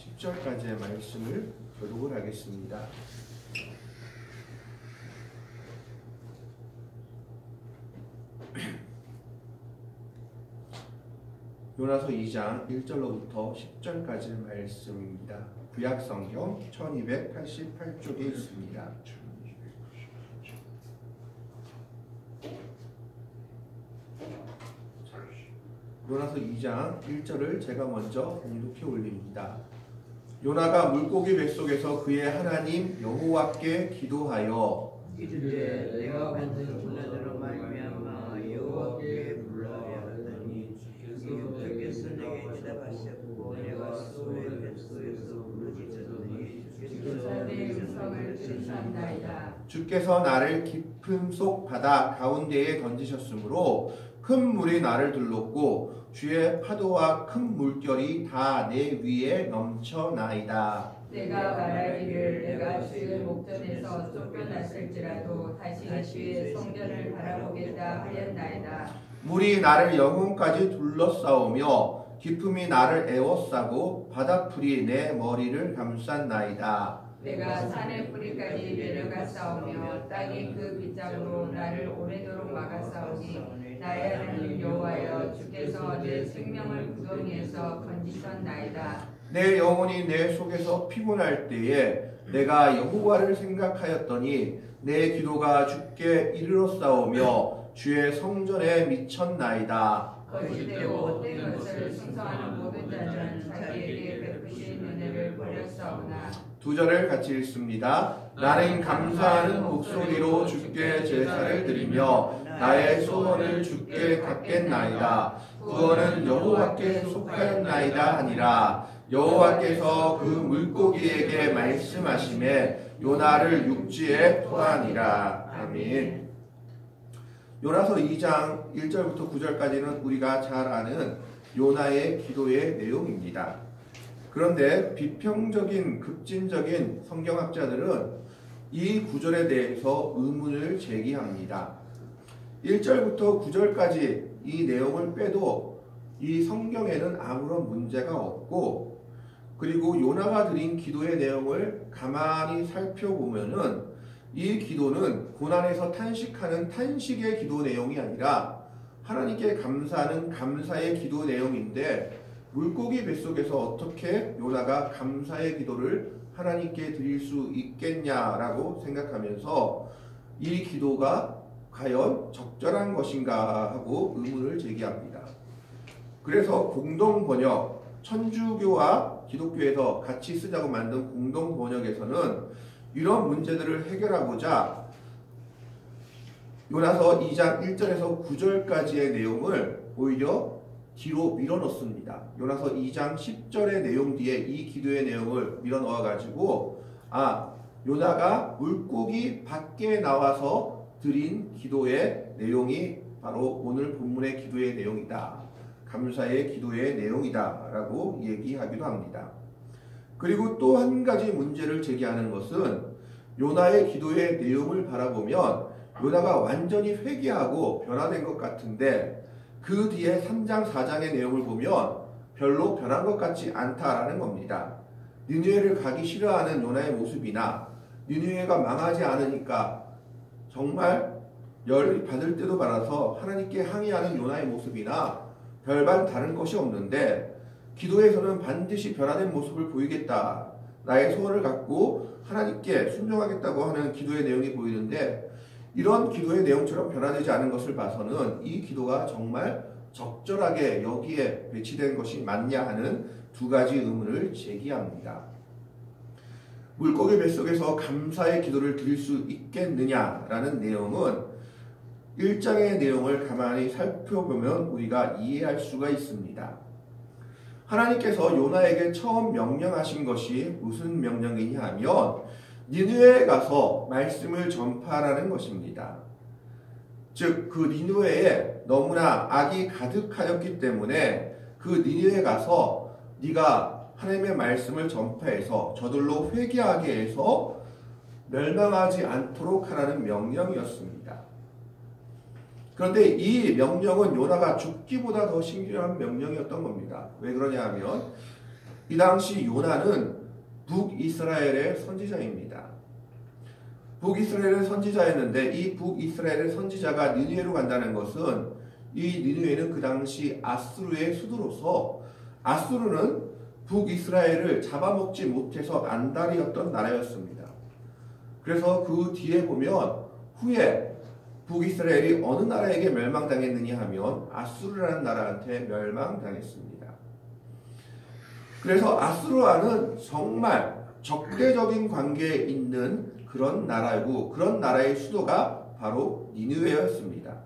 10절까지의 말씀을 교독을 하겠습니다. 요나서 2장 1절로부터 10절까지의 말씀입니다. 구약성경 1288쪽에 있습니다. 요나서 2장 1절을 제가 먼저 봉독해 올립니다. 요나가 물고기 뱃속에서 그의 하나님 여호와께 기도하여 이르되 내가 만든 군사들로 말미암아 여호와께 불러야 하더니 주께서 내게 대답하셨고 내가 소의 뱃속에서 부르짖었더니 주께서 내 음성을 들으셨나이다. 주께서 나를 깊은 속 바다 가운데에 던지셨으므로 큰 물이 나를 둘렀고 주의 파도와 큰 물결이 다 내 위에 넘쳐나이다. 내가 말하기를 내가 주의 목전에서 쫓겨났을지라도 다시 주의 성전을 바라보겠다 하였나이다. 물이 나를 영혼까지 둘러싸우며 기품이 나를 에워싸고 바닷풀이 내 머리를 감쌌나이다. 내가 산의 뿌리까지 내려갔사오며 땅이 그 빗장으로 나를 오래도록 막았사오니 나의 하나님 여호와여 주께서 내 생명을 구덩이에서 건지셨나이다. 내 영혼이 내 속에서 피곤할 때에 내가 여호와를 생각하였더니 내 기도가 주께 이르렀사오며 주의 성전에 미쳤나이다. 거짓되고 헛된 것을 승성하는 모든 자들은 자기에게 베푸신 은혜를 버렸사오나 2절을 같이 읽습니다. 나는 감사하는 목소리로 주께 제사를 드리며 나의 소원을 주께 갚겠나이다. 구원은 여호와께 속하였나이다 하니라. 여호와께서 그 물고기에게 말씀하시매 요나를 육지에 토하니라. 아멘. 요나서 2장 1절부터 9절까지는 우리가 잘 아는 요나의 기도의 내용입니다. 그런데 비평적인 급진적인 성경학자들은 이 구절에 대해서 의문을 제기합니다. 1절부터 9절까지 이 내용을 빼도 이 성경에는 아무런 문제가 없고, 그리고 요나가 드린 기도의 내용을 가만히 살펴보면은 이 기도는 고난에서 탄식하는 탄식의 기도 내용이 아니라 하나님께 감사하는 감사의 기도 내용인데, 물고기 뱃속에서 어떻게 요나가 감사의 기도를 하나님께 드릴 수 있겠냐라고 생각하면서 이 기도가 과연 적절한 것인가 하고 의문을 제기합니다. 그래서 공동번역, 천주교와 기독교에서 같이 쓰자고 만든 공동번역에서는 이런 문제들을 해결하고자 요나서 2장 1절에서 9절까지의 내용을 오히려 뒤로 밀어넣습니다. 요나서 2장 10절의 내용 뒤에 이 기도의 내용을 밀어넣어가지고 요나가 물고기 밖에 나와서 드린 기도의 내용이 바로 오늘 본문의 기도의 내용이다. 감사의 기도의 내용이다 라고 얘기하기도 합니다. 그리고 또 한 가지 문제를 제기하는 것은 요나의 기도의 내용을 바라보면 요나가 완전히 회개하고 변화된 것 같은데 그 뒤에 3장 4장의 내용을 보면 별로 변한 것 같지 않다라는 겁니다. 니느웨를 가기 싫어하는 요나의 모습이나 니느웨가 망하지 않으니까 정말 열이 받을 때도 받아서 하나님께 항의하는 요나의 모습이나 별반 다른 것이 없는데, 기도에서는 반드시 변화된 모습을 보이겠다, 나의 소원을 갖고 하나님께 순종하겠다고 하는 기도의 내용이 보이는데, 이런 기도의 내용처럼 변화되지 않은 것을 봐서는 이 기도가 정말 적절하게 여기에 배치된 것이 맞냐 하는 두 가지 의문을 제기합니다. 물고기 뱃속에서 감사의 기도를 드릴 수 있겠느냐라는 내용은 1장의 내용을 가만히 살펴보면 우리가 이해할 수가 있습니다. 하나님께서 요나에게 처음 명령하신 것이 무슨 명령이냐 하면 니느웨에 가서 말씀을 전파하라는 것입니다. 즉 그 니느웨에 너무나 악이 가득하였기 때문에 그 니느웨에 가서 네가 하나님의 말씀을 전파해서 저들로 회개하게 해서 멸망하지 않도록 하라는 명령이었습니다. 그런데 이 명령은 요나가 죽기보다 더 신중한 명령이었던 겁니다. 왜 그러냐 하면 이 당시 요나는 북이스라엘의 선지자입니다. 북이스라엘의 선지자였는데 이 북이스라엘의 선지자가 니느웨로 간다는 것은 이 니느웨는 그 당시 아수르의 수도로서 아수르는 북이스라엘을 잡아먹지 못해서 안달이었던 나라였습니다. 그래서 그 뒤에 보면 후에 북이스라엘이 어느 나라에게 멸망당했느냐 하면 아수르라는 나라한테 멸망당했습니다. 그래서 아수르와는 정말 적대적인 관계에 있는 그런 나라이고 그런 나라의 수도가 바로 니느웨였습니다.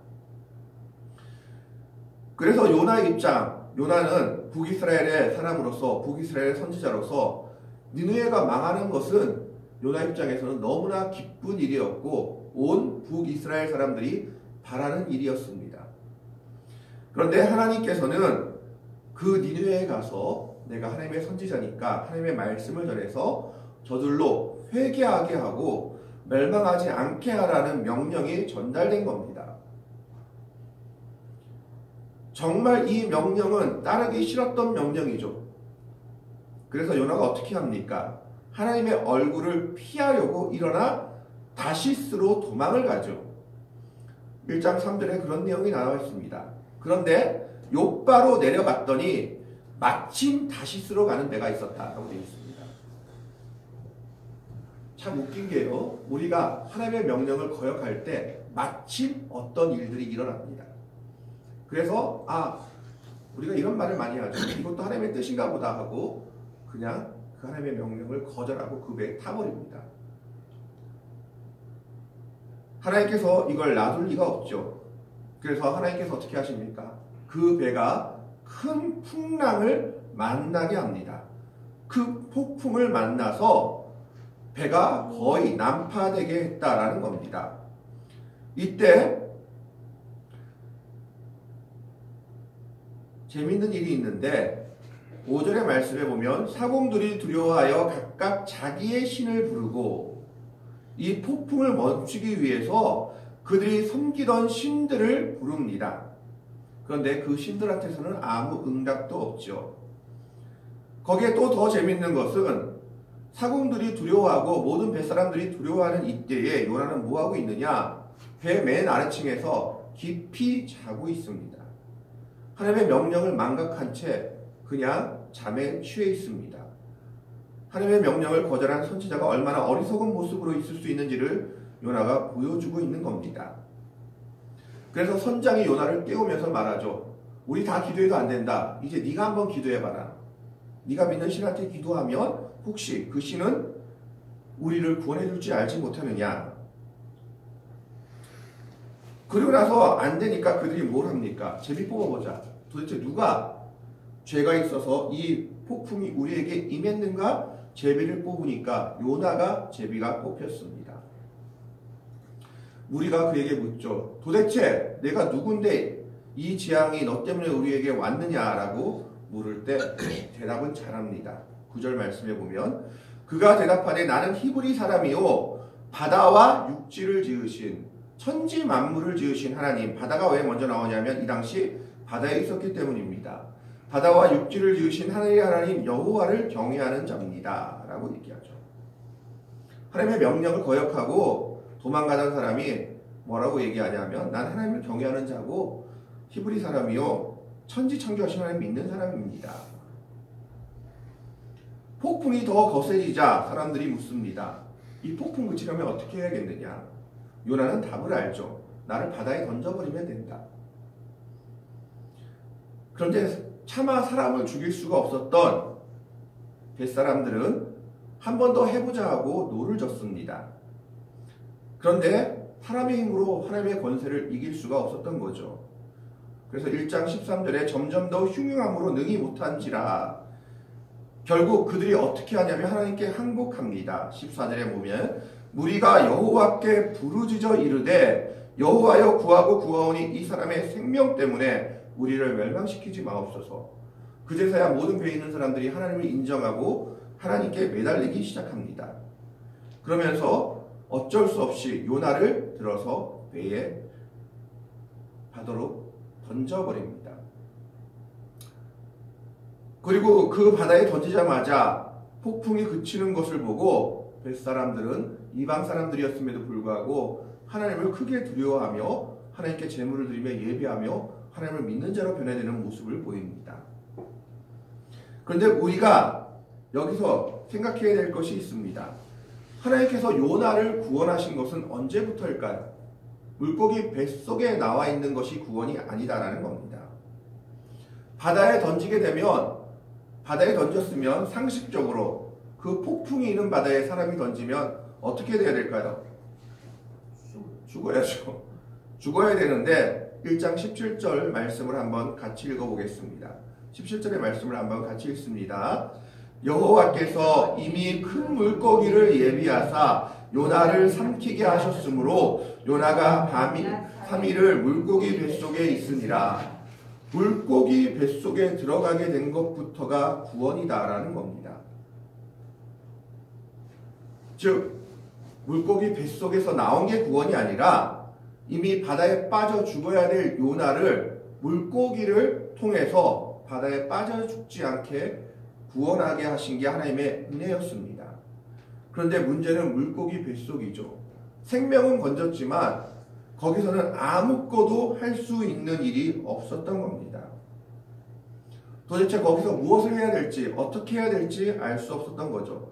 그래서 요나의 입장, 요나는 북이스라엘의 사람으로서 북이스라엘의 선지자로서 니느웨가 망하는 것은 요나 입장에서는 너무나 기쁜 일이었고 온 북이스라엘 사람들이 바라는 일이었습니다. 그런데 하나님께서는 그 니느웨에 가서 내가 하나님의 선지자니까 하나님의 말씀을 전해서 저들로 회개하게 하고 멸망하지 않게 하라는 명령이 전달된 겁니다. 정말 이 명령은 따르기 싫었던 명령이죠. 그래서 요나가 어떻게 합니까? 하나님의 얼굴을 피하려고 일어나 다시스로 도망을 가죠. 1장 3절에 그런 내용이 나와 있습니다. 그런데 욥바로 내려갔더니 마침 다시스로 가는 데가 있었다라고 되어 있습니다. 참 웃긴 게요. 우리가 하나님의 명령을 거역할 때 마침 어떤 일들이 일어납니다. 그래서 우리가 이런 말을 많이 하죠. 이것도 하나님의 뜻인가 보다 하고 그냥 그 하나님의 명령을 거절하고 그 배에 타버립니다. 하나님께서 이걸 놔둘 리가 없죠. 그래서 하나님께서 어떻게 하십니까? 그 배가 큰 풍랑을 만나게 합니다. 그 폭풍을 만나서 배가 거의 난파되게 했다라는 겁니다. 이때 재밌는 일이 있는데 5절의 말씀에 보면 사공들이 두려워하여 각각 자기의 신을 부르고 이 폭풍을 멈추기 위해서 그들이 섬기던 신들을 부릅니다. 그런데 그 신들한테서는 아무 응답도 없죠. 거기에 또 더 재밌는 것은 사공들이 두려워하고 모든 뱃사람들이 두려워하는 이때에 요나는 뭐하고 있느냐? 배 맨 아래층에서 깊이 자고 있습니다. 하나님의 명령을 망각한 채 그냥 잠에 취해 있습니다. 하나님의 명령을 거절한 선지자가 얼마나 어리석은 모습으로 있을 수 있는지를 요나가 보여주고 있는 겁니다. 그래서 선장이 요나를 깨우면서 말하죠. 우리 다 기도해도 안 된다. 이제 네가 한번 기도해봐라. 네가 믿는 신한테 기도하면 혹시 그 신은 우리를 구원해줄지 알지 못하느냐. 그리고 나서 안 되니까 그들이 뭘 합니까? 제비 뽑아보자. 도대체 누가 죄가 있어서 이 폭풍이 우리에게 임했는가? 제비를 뽑으니까 요나가 제비가 뽑혔습니다. 무리가 그에게 묻죠. 도대체 내가 누군데 이 재앙이 너 때문에 우리에게 왔느냐라고 물을 때 대답은 잘합니다. 9절 말씀에 보면 그가 대답하되 나는 히브리 사람이요 바다와 육지를 지으신 천지 만물을 지으신 하나님. 바다가 왜 먼저 나오냐면 이 당시 바다에 있었기 때문입니다. 바다와 육지를 지으신 하늘의 하나님 여호와를 경외하는 자입니다 라고 얘기하죠. 하나님의 명령을 거역하고 도망가던 사람이 뭐라고 얘기하냐면 난 하나님을 경외하는 자고 히브리 사람이요 천지 창조하신 하나님 믿는 사람입니다. 폭풍이 더 거세지자 사람들이 묻습니다. 이 폭풍 그치려면 어떻게 해야겠느냐? 요나는 답을 알죠. 나를 바다에 던져버리면 된다. 그런데 차마 사람을 죽일 수가 없었던 뱃사람들은 한 번 더 해보자 하고 노를 졌습니다. 그런데 사람의 힘으로 하나님의 권세를 이길 수가 없었던 거죠. 그래서 1장 13절에 점점 더 흉흉함으로 능히 못한지라 결국 그들이 어떻게 하냐면 하나님께 항복합니다. 14절에 보면 무리가 여호와께 부르짖어 이르되 여호와여 구하고 구하오니 이 사람의 생명 때문에 우리를 멸망시키지 마옵소서. 그제서야 모든 배에 있는 사람들이 하나님을 인정하고 하나님께 매달리기 시작합니다. 그러면서 어쩔 수 없이 요나를 들어서 배에 바다로 던져버립니다. 그리고 그 바다에 던지자마자 폭풍이 그치는 것을 보고 벳사람들은 이방 사람들이었음에도 불구하고 하나님을 크게 두려워하며 하나님께 제물을 드리며 예배하며 하나님을 믿는 자로 변해되는 모습을 보입니다. 그런데 우리가 여기서 생각해야 될 것이 있습니다. 하나님께서 요나를 구원하신 것은 언제부터일까요? 물고기 뱃속에 나와 있는 것이 구원이 아니다라는 겁니다. 바다에 던지게 되면, 바다에 던졌으면 상식적으로 그 폭풍이 있는 바다에 사람이 던지면 어떻게 돼야 될까요? 죽어야죠. 죽어야 되는데 1장 17절 말씀을 한번 같이 읽어보겠습니다. 17절의 말씀을 한번 같이 읽습니다. 여호와께서 이미 큰 물고기를 예비하사 요나를 삼키게 하셨으므로 요나가 밤 3일을 물고기 뱃속에 있으니라. 물고기 뱃속에 들어가게 된 것부터가 구원이다라는 겁니다. 즉 물고기 뱃속에서 나온 게 구원이 아니라 이미 바다에 빠져 죽어야 될 요나를 물고기를 통해서 바다에 빠져 죽지 않게 구원하게 하신 게 하나님의 은혜였습니다. 그런데 문제는 물고기 뱃속이죠. 생명은 건졌지만 거기서는 아무것도 할 수 있는 일이 없었던 겁니다. 도대체 거기서 무엇을 해야 될지, 어떻게 해야 될지 알 수 없었던 거죠.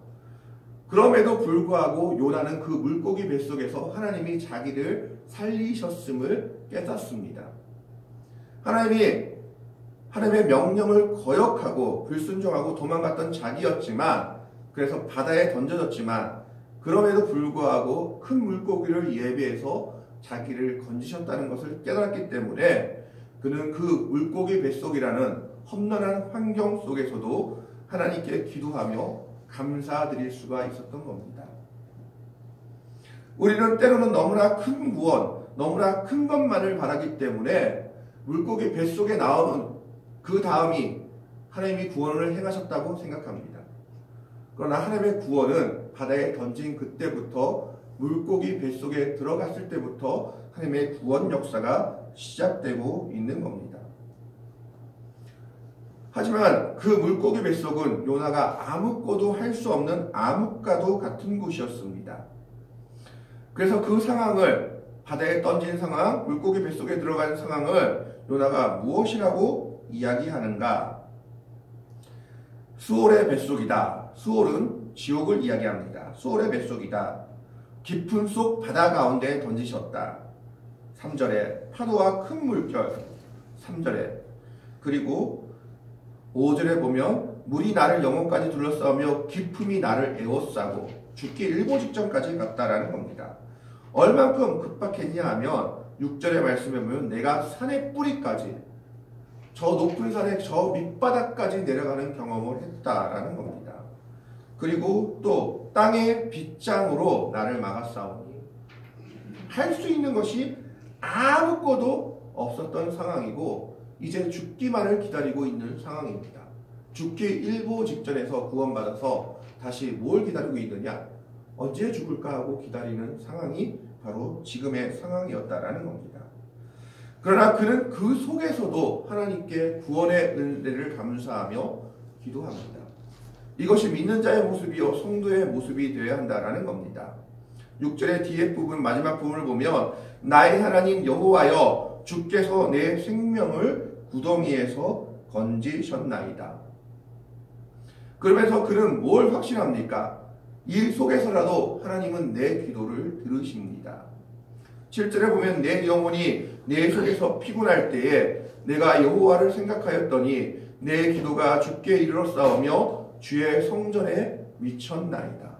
그럼에도 불구하고 요나는 그 물고기 뱃속에서 하나님이 자기를 살리셨음을 깨닫습니다. 하나님의 명령을 거역하고 불순종하고 도망갔던 자기였지만, 그래서 바다에 던져졌지만 그럼에도 불구하고 큰 물고기를 예비해서 자기를 건지셨다는 것을 깨달았기 때문에 그는 그 물고기 뱃속이라는 험난한 환경 속에서도 하나님께 기도하며 감사드릴 수가 있었던 겁니다. 우리는 때로는 너무나 큰 구원, 너무나 큰 것만을 바라기 때문에 물고기 뱃속에 나오는 그 다음이 하나님이 구원을 행하셨다고 생각합니다. 그러나 하나님의 구원은 바다에 던진 그때부터 물고기 뱃속에 들어갔을 때부터 하나님의 구원 역사가 시작되고 있는 겁니다. 하지만 그 물고기 뱃속은 요나가 아무것도 할 수 없는 암흑과도 같은 곳이었습니다. 그래서 그 상황을, 바다에 던진 상황, 물고기 뱃속에 들어간 상황을 요나가 무엇이라고 이야기하는가? 수올의 뱃속이다. 수올은 지옥을 이야기합니다. 수올의 뱃속이다. 깊은 속 바다 가운데 던지셨다. 3절에 파도와 큰 물결. 3절에 그리고 5절에 보면 물이 나를 영혼까지 둘러싸며 깊음이 나를 에워싸고 죽기 일보 직전까지 갔다라는 겁니다. 얼만큼 급박했냐 하면 6절의 말씀에 보면 내가 산의 뿌리까지, 저 높은 산의 저 밑바닥까지 내려가는 경험을 했다라는 겁니다. 그리고 또 땅의 빗장으로 나를 막아싸우니, 할 수 있는 것이 아무것도 없었던 상황이고 이제 죽기만을 기다리고 있는 상황입니다. 죽기 일보 직전에서 구원받아서 다시 뭘 기다리고 있느냐? 언제 죽을까 하고 기다리는 상황이 바로 지금의 상황이었다라는 겁니다. 그러나 그는 그 속에서도 하나님께 구원의 은혜를 감사하며 기도합니다. 이것이 믿는 자의 모습이요 성도의 모습이 되어야 한다라는 겁니다. 6절의 뒤에 부분, 마지막 부분을 보면 나의 하나님 여호와여 주께서 내 생명을 구덩이에서 건지셨나이다. 그러면서 그는 뭘 확신합니까? 이 속에서라도 하나님은 내 기도를 들으십니다. 7절에 보면 내 영혼이 내 속에서 피곤할 때에 내가 여호와를 생각하였더니 내 기도가 주께 이르렀사오며 주의 성전에 미쳤나이다.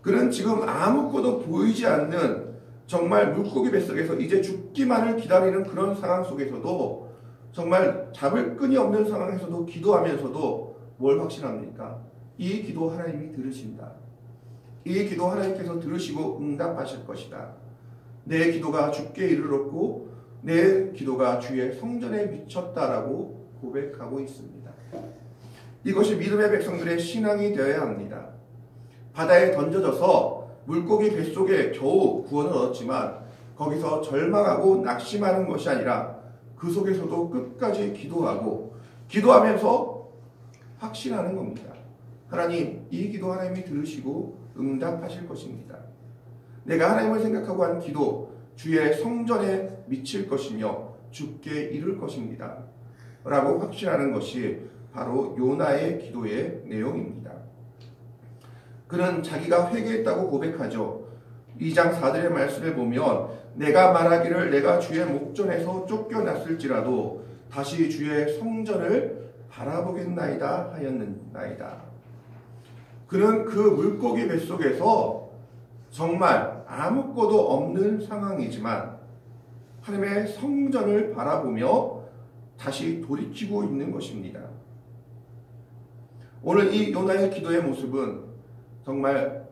그는 지금 아무것도 보이지 않는 정말 물고기 뱃속에서 이제 죽기만을 기다리는 그런 상황 속에서도, 정말 잡을 끈이 없는 상황에서도 기도하면서도 뭘 확신합니까? 이 기도 하나님이 들으신다. 이 기도 하나님께서 들으시고 응답하실 것이다. 내 기도가 주께 이르렀고 내 기도가 주의 성전에 미쳤다라고 고백하고 있습니다. 이것이 믿음의 백성들의 신앙이 되어야 합니다. 바다에 던져져서 물고기 뱃속에 겨우 구원을 얻었지만 거기서 절망하고 낙심하는 것이 아니라 그 속에서도 끝까지 기도하고, 기도하면서 확신하는 겁니다. 하나님, 이 기도 하나님이 들으시고 응답하실 것입니다. 내가 하나님을 생각하고 한 기도 주의 성전에 미칠 것이며 주께 이룰 것입니다. 라고 확신하는 것이 바로 요나의 기도의 내용입니다. 그는 자기가 회개했다고 고백하죠. 2장 4절의 말씀을 보면 내가 말하기를 내가 주의 목전에서 쫓겨났을지라도 다시 주의 성전을 바라보겠나이다 하였나이다. 그는 그 물고기 뱃속에서 정말 아무것도 없는 상황이지만 하나님의 성전을 바라보며 다시 돌이키고 있는 것입니다. 오늘 이 요나의 기도의 모습은 정말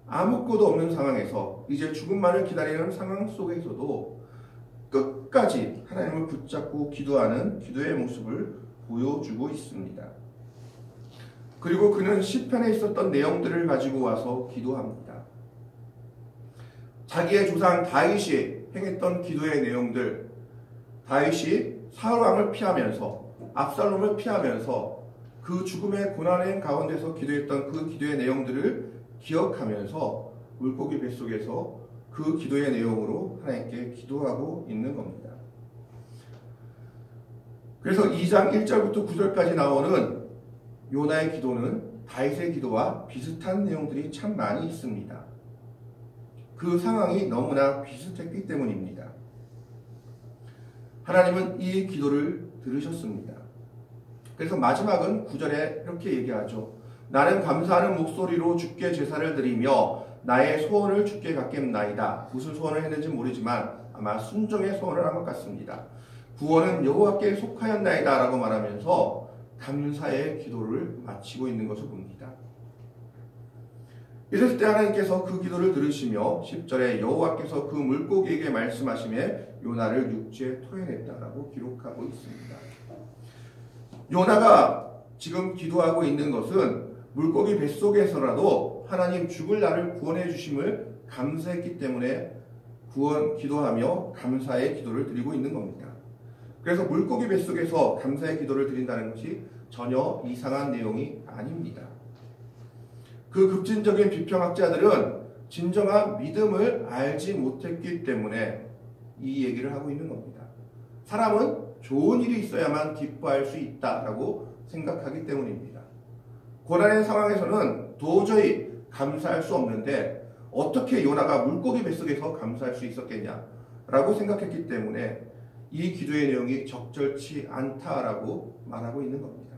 아무것도 없는 상황에서 이제 죽음만을 기다리는 상황 속에서도 끝까지 하나님을 붙잡고 기도하는 기도의 모습을 보여주고 있습니다. 그리고 그는 시편에 있었던 내용들을 가지고 와서 기도합니다. 자기의 조상 다윗이 행했던 기도의 내용들, 다윗이 사울 왕을 피하면서 압살롬을 피하면서 그 죽음의 고난의 가운데서 기도했던 그 기도의 내용들을 기억하면서 물고기 뱃속에서 그 기도의 내용으로 하나님께 기도하고 있는 겁니다. 그래서 2장 1절부터 9절까지 나오는 요나의 기도는 다윗의 기도와 비슷한 내용들이 참 많이 있습니다. 그 상황이 너무나 비슷했기 때문입니다. 하나님은 이 기도를 들으셨습니다. 그래서 마지막은 9절에 이렇게 얘기하죠. 나는 감사하는 목소리로 주께 제사를 드리며 나의 소원을 주께 갖겠나이다. 무슨 소원을 했는지 모르지만 아마 순종의 소원을 한 것 같습니다. 구원은 여호와께 속하였나이다 라고 말하면서 감사의 기도를 마치고 있는 것을 봅니다. 이랬을 때 하나님께서 그 기도를 들으시며 10절에 여호와께서 그 물고기에게 말씀하시매 요나를 육지에 토해냈다라고 기록하고 있습니다. 요나가 지금 기도하고 있는 것은 물고기 뱃속에서라도 하나님 죽을 나를 구원해 주심을 감사했기 때문에 기도하며 감사의 기도를 드리고 있는 겁니다. 그래서 물고기 뱃속에서 감사의 기도를 드린다는 것이 전혀 이상한 내용이 아닙니다. 그 급진적인 비평학자들은 진정한 믿음을 알지 못했기 때문에 이 얘기를 하고 있는 겁니다. 사람은 좋은 일이 있어야만 기뻐할 수 있다라고 생각하기 때문입니다. 고난의 상황에서는 도저히 감사할 수 없는데 어떻게 요나가 물고기 뱃속에서 감사할 수 있었겠냐라고 생각했기 때문에 이 기도의 내용이 적절치 않다라고 말하고 있는 겁니다.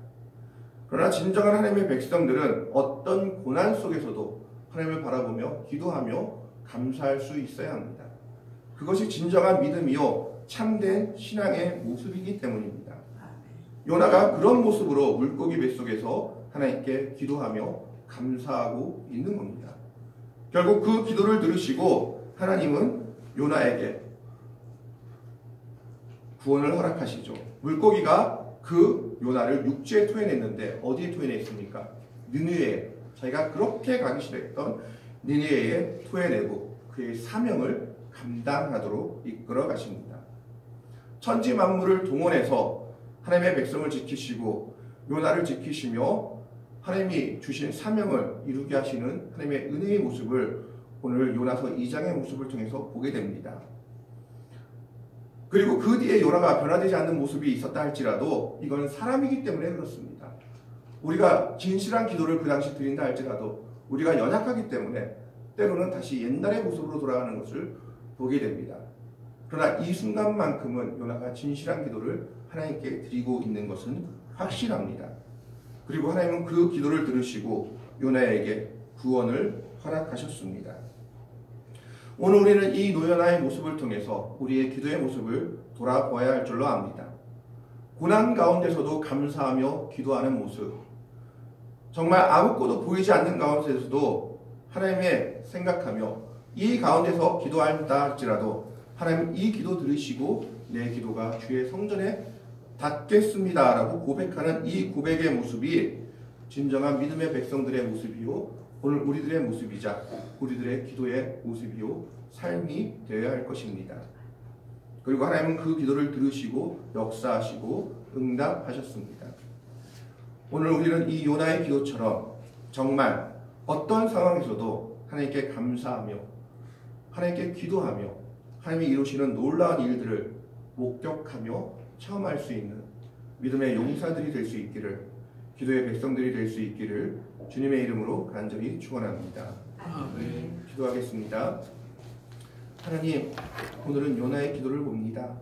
그러나 진정한 하나님의 백성들은 어떤 고난 속에서도 하나님을 바라보며 기도하며 감사할 수 있어야 합니다. 그것이 진정한 믿음이요 참된 신앙의 모습이기 때문입니다. 요나가 그런 모습으로 물고기 뱃속에서 하나님께 기도하며 감사하고 있는 겁니다. 결국 그 기도를 들으시고 하나님은 요나에게 구원을 허락하시죠. 물고기가 그 요나를 육지에 토해냈는데 어디에 토해냈습니까? 느느웨에, 자기가 그렇게 가기 싫어했던 느느웨에 토해내고 그의 사명을 감당하도록 이끌어 가십니다. 천지 만물을 동원해서 하나님의 백성을 지키시고 요나를 지키시며 하나님이 주신 사명을 이루게 하시는 하나님의 은혜의 모습을 오늘 요나서 2장의 모습을 통해서 보게 됩니다. 그리고 그 뒤에 요나가 변화되지 않는 모습이 있었다 할지라도 이건 사람이기 때문에 그렇습니다. 우리가 진실한 기도를 그 당시 드린다 할지라도 우리가 연약하기 때문에 때로는 다시 옛날의 모습으로 돌아가는 것을 보게 됩니다. 그러나 이 순간만큼은 요나가 진실한 기도를 하나님께 드리고 있는 것은 확실합니다. 그리고 하나님은 그 기도를 들으시고 요나에게 구원을 허락하셨습니다. 오늘 우리는 이 노요나의 모습을 통해서 우리의 기도의 모습을 돌아보아야 할 줄로 압니다. 고난 가운데서도 감사하며 기도하는 모습, 정말 아무것도 보이지 않는 가운데서도 하나님의 생각하며 이 가운데서 기도한다 할지라도 하나님 이 기도 들으시고 내 기도가 주의 성전에 닿겠습니다 라고 고백하는 이 고백의 모습이 진정한 믿음의 백성들의 모습이요 오늘 우리들의 모습이자 우리들의 기도의 모습이요 삶이 되어야 할 것입니다. 그리고 하나님은 그 기도를 들으시고 역사하시고 응답하셨습니다. 오늘 우리는 이 요나의 기도처럼 정말 어떤 상황에서도 하나님께 감사하며 하나님께 기도하며 하나님이 이루시는 놀라운 일들을 목격하며 체험할 수 있는 믿음의 용사들이 될 수 있기를, 기도의 백성들이 될 수 있기를 주님의 이름으로 간절히 축원합니다. 아멘. 기도하겠습니다. 하나님, 오늘은 요나의 기도를 봅니다.